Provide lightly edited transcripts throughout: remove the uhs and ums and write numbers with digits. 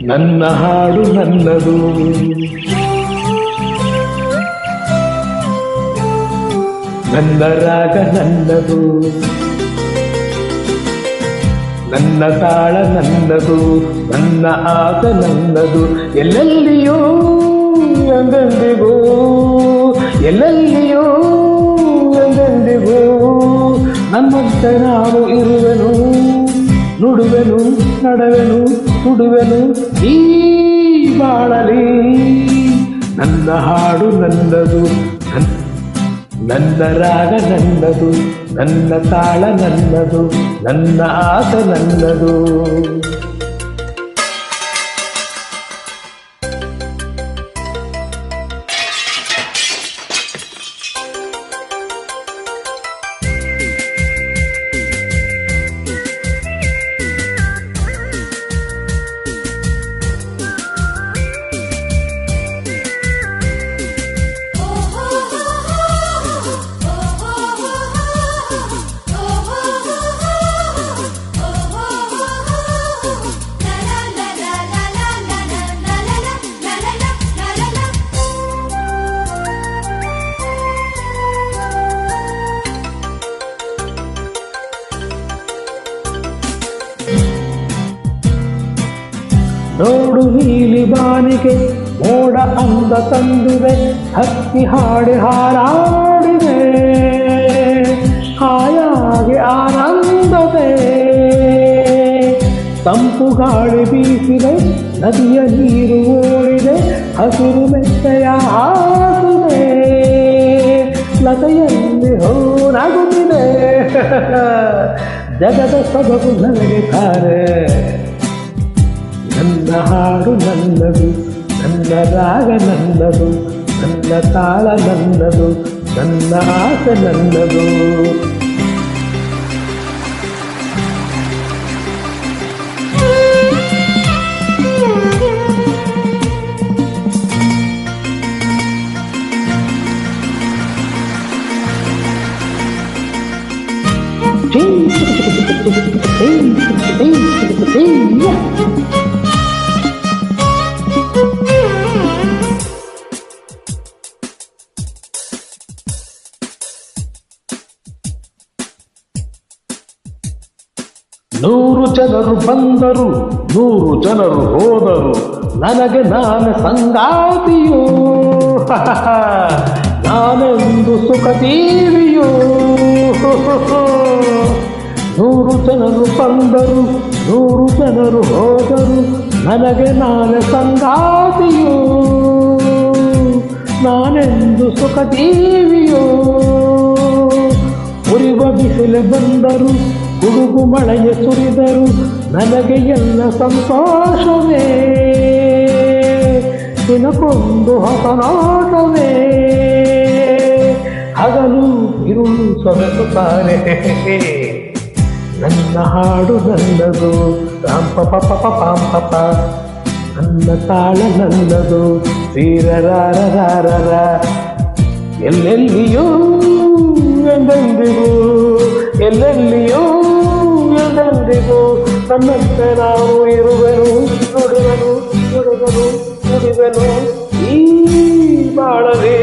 ನನ್ನ ಹಾಡು ನನ್ನದು, ನನ್ನ ರಾಗ ನನ್ನದು, ನನ್ನ ತಾಳ ನನ್ನದು, ನನ್ನ ಆಟ ನನ್ನದು. ಎಲ್ಲೆಲ್ಲಿಯೋ ಎಂದೆಂದಿಗೂ, ಎಲ್ಲೆಲ್ಲಿಯೋ ಎಂದೆಂದಿಗೂ ನಮ್ಮಂತೆ ನಾನು ಇರುವೆನು, ನುಡುವೆನು, ನಡುವೆನು, ತುಡುವೆನು ಈ ಬಾಳಲಿ. ನನ್ನ ಹಾಡು ನನ್ನದು, ನನ್ನ ರಾಗ ನನ್ನದು, ನನ್ನ ತಾಳ ನನ್ನದು, ನನ್ನ ಆಟ ನನ್ನದು. ನೋಡು ನೀಲಿ ಬಾನಿಗೆ ಮೋಡ ಅಂದ ತಂದಿದೆ, ಹಕ್ಕಿ ಹಾಡಿ ಹಾರಾಡಿದೆ, ಹಾಯಾಗಿ ಆನಂದದೆ. ತಂಪು ಗಾಳಿ ಬೀಸಿದೆ, ನದಿಯ ನೀರು ಓಡಿದೆ, ಹಸಿರು ಮೆತ್ತೆಯ ಹಾಸಿದೆ, ಲತೆಯಲ್ಲಿ ಹೂನಾಗುತ್ತಿದೆ. ಜಗದ ಸೊಬಗು ನನಗೆ ತಾರೆ. ನನ್ನ ಹಾಡು ನನ್ನದು, ನನ್ನ ರಾಗ ನನ್ನದು, ನನ್ನ ತಾಳ ನನ್ನದು, ನನ್ನ ಆಸೆ ನನ್ನದು. ನೂರು ಜನರು ಬಂದರು, ನೂರು ಜನರು ಹೋದರು, ನನಗೆ ನಾನು ಸಂಗಾತಿಯೋ, ನಾನೆಂದು ಸುಖ ತೀರಿಯೋ. ನೂರು ಜನರು ಬಂದರು, ನೂರು ಜನರು ಹೋದರು, ನನಗೆ ನಾನು ಸಂಗಾತಿಯೋ, ನಾನೆಂದು ಸುಖ ತೀರಿಯೋ. ಉರಿವ ಬಿಸಿಲು ಬಂದರು, ಗುಡುಗು ಮಳೆಯ ಸುರಿದರು, ನನಗೆ ಎಲ್ಲ ಸಂತೋಷವೇ, ದಿನಕ್ಕೊಂದು ಹೊಸ ನೋಟವೇ. ಹಗಲು ಇರುಳು ಸೊಗಸುತ್ತಾರೆ. ನನ್ನ ಹಾಡು ನನ್ನದು, ರಾಂಪ ಪಪ ಪಾಂಪಪ, ನನ್ನ ತಾಳ ನನ್ನದು, ತೀರರಾರರಾರರ. ಎಲ್ಲೆಲ್ಲಿಯೂ ಎಂದೆಂದಿಗೂ, ಎಲ್ಲೆಲ್ಲಿಯೂ ಎಂದೆಂದಿಗೂ ನನ್ನಂತೆ ನಾವು ಇರುವೆನು, ನುಡುವೆನು, ನುಡುವೆನು, ನುಡಿವೆನು ಈ ಬಾಳಲಿ.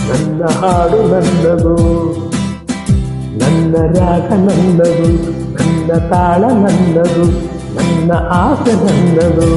ನನ್ನ ಹಾಡು ನನ್ನದು, ನನ್ನ ರಾಗ ನನ್ನದು, ನನ್ನ ತಾಳ ನನ್ನದು, ನನ್ನ ಆಸೆ ನನ್ನದು.